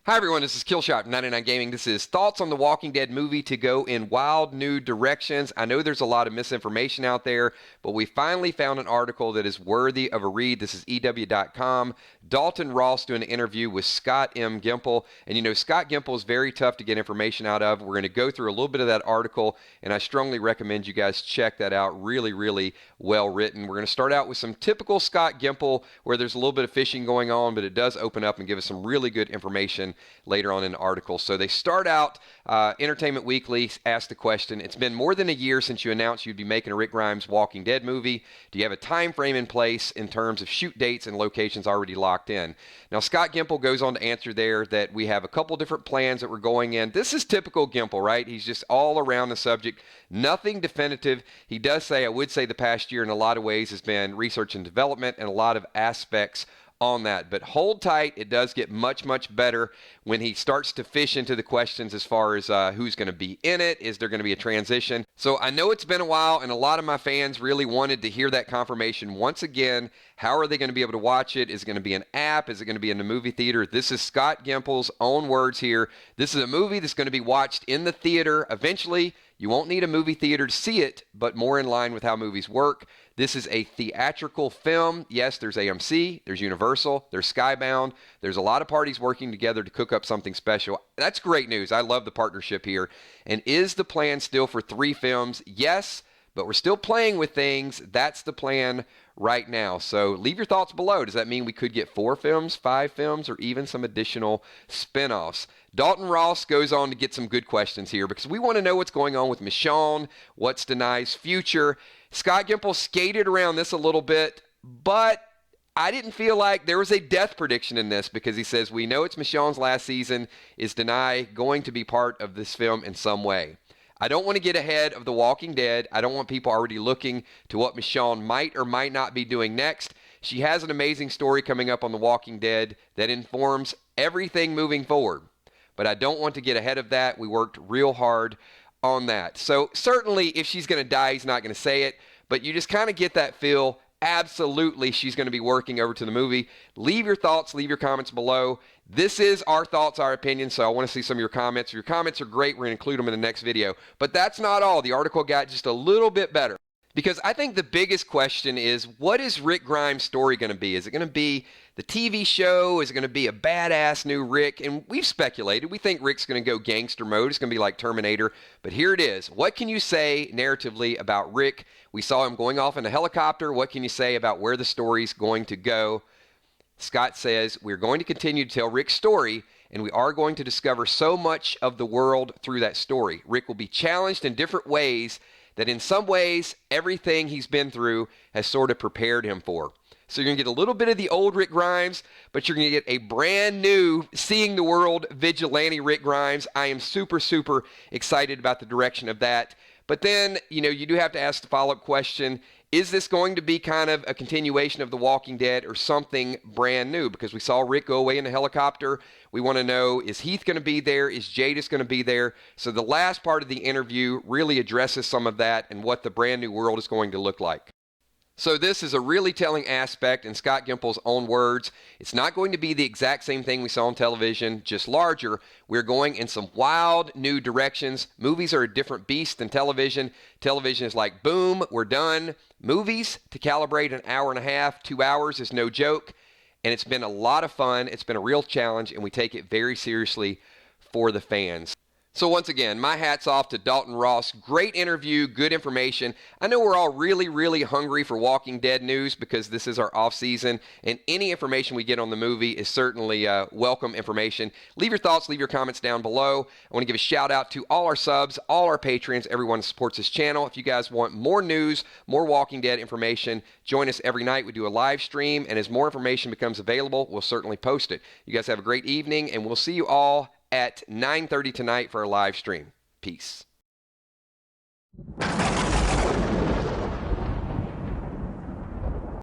Hi everyone, this is Killshot from 99 Gaming. This is thoughts on the Walking Dead movie to go in wild new directions. I know there's a lot of misinformation out there, but we finally found an article that is worthy of a read. This is EW.com. Dalton Ross doing an interview with Scott M. Gimple. And you know, Scott Gimple is very tough to get information out of. We're going to go through a little bit of that article, and I strongly recommend you guys check that out. Really, really well written. We're going to start out with some typical Scott Gimple, where there's a little bit of fishing going on, but it does open up and give us some really good information later on in the article. So they start out, Entertainment Weekly asked the question, it's been more than a year since you announced you'd be making a Rick Grimes Walking Dead movie. Do you have a time frame in place in terms of shoot dates and locations already locked in? Now, Scott Gimple goes on to answer there that we have a couple different plans that we're going in. This is typical Gimple, right? He's just all around the subject. Nothing definitive. He does say, I would say the past year in a lot of ways has been research and development and a lot of aspects on that, but hold tight. It does get much, much better when he starts to fish into the questions as far as who's going to be in it. Is there going to be a transition? So I know it's been a while, and a lot of my fans really wanted to hear that confirmation once again. How are they going to be able to watch it? Is it going to be an app? Is it going to be in the movie theater? This is Scott Gimple's own words here. This is a movie that's going to be watched in the theater eventually. You won't need a movie theater to see it, but more in line with how movies work. This is a theatrical film. Yes, there's AMC, there's Universal, there's Skybound. There's a lot of parties working together to cook up something special. That's great news. I love the partnership here. And is the plan still for 3 films? Yes, but we're still playing with things. That's the plan right now. So leave your thoughts below. Does that mean we could get 4 films, 5 films, or even some additional spinoffs? Dalton Ross goes on to get some good questions here because we want to know what's going on with Michonne, what's Denai's future. Scott Gimple skated around this a little bit, but I didn't feel like there was a death prediction in this because he says, we know it's Michonne's last season. Is Denai going to be part of this film in some way? I don't want to get ahead of The Walking Dead. I don't want people already looking to what Michonne might or might not be doing next. She has an amazing story coming up on The Walking Dead that informs everything moving forward. But I don't want to get ahead of that. We worked real hard on that. So certainly if she's going to die, he's not going to say it. But you just kind of get that feel. Absolutely, she's going to be working over to the movie. Leave your thoughts, leave your comments below. This is our thoughts, our opinions, so I want to see some of your comments. If your comments are great, we're going to include them in the next video. But that's not all. The article got just a little bit better. Because I think the biggest question is, what is Rick Grimes' story going to be? Is it going to be the TV show? Is it going to be a badass new Rick? And we've speculated. We think Rick's going to go gangster mode. It's going to be like Terminator. But here it is. What can you say narratively about Rick? We saw him going off in a helicopter. What can you say about where the story's going to go? Scott says, we're going to continue to tell Rick's story, and we are going to discover so much of the world through that story. Rick will be challenged in different ways that in some ways, everything he's been through has sort of prepared him for. So you're going to get a little bit of the old Rick Grimes, but you're going to get a brand new, seeing the world vigilante Rick Grimes. I am super, super excited about the direction of that. But then, you know, you do have to ask the follow-up question, is this going to be kind of a continuation of The Walking Dead or something brand new? Because we saw Rick go away in a helicopter. We want to know, is Heath going to be there? Is Jadis going to be there? So the last part of the interview really addresses some of that and what the brand new world is going to look like. So this is a really telling aspect in Scott Gimple's own words. It's not going to be the exact same thing we saw on television, just larger. We're going in some wild new directions. Movies are a different beast than television. Television is like, boom, we're done. Movies, to calibrate an hour and a half, 2 hours is no joke. And it's been a lot of fun. It's been a real challenge, and we take it very seriously for the fans. So once again, my hat's off to Dalton Ross. Great interview, good information. I know we're all really, really hungry for Walking Dead news because this is our off season, and any information we get on the movie is certainly welcome information. Leave your thoughts, leave your comments down below. I want to give a shout out to all our subs, all our patrons, everyone who supports this channel. If you guys want more news, more Walking Dead information, join us every night. We do a live stream, and as more information becomes available, we'll certainly post it. You guys have a great evening, and we'll see you all at 9:30 tonight for our live stream. Peace.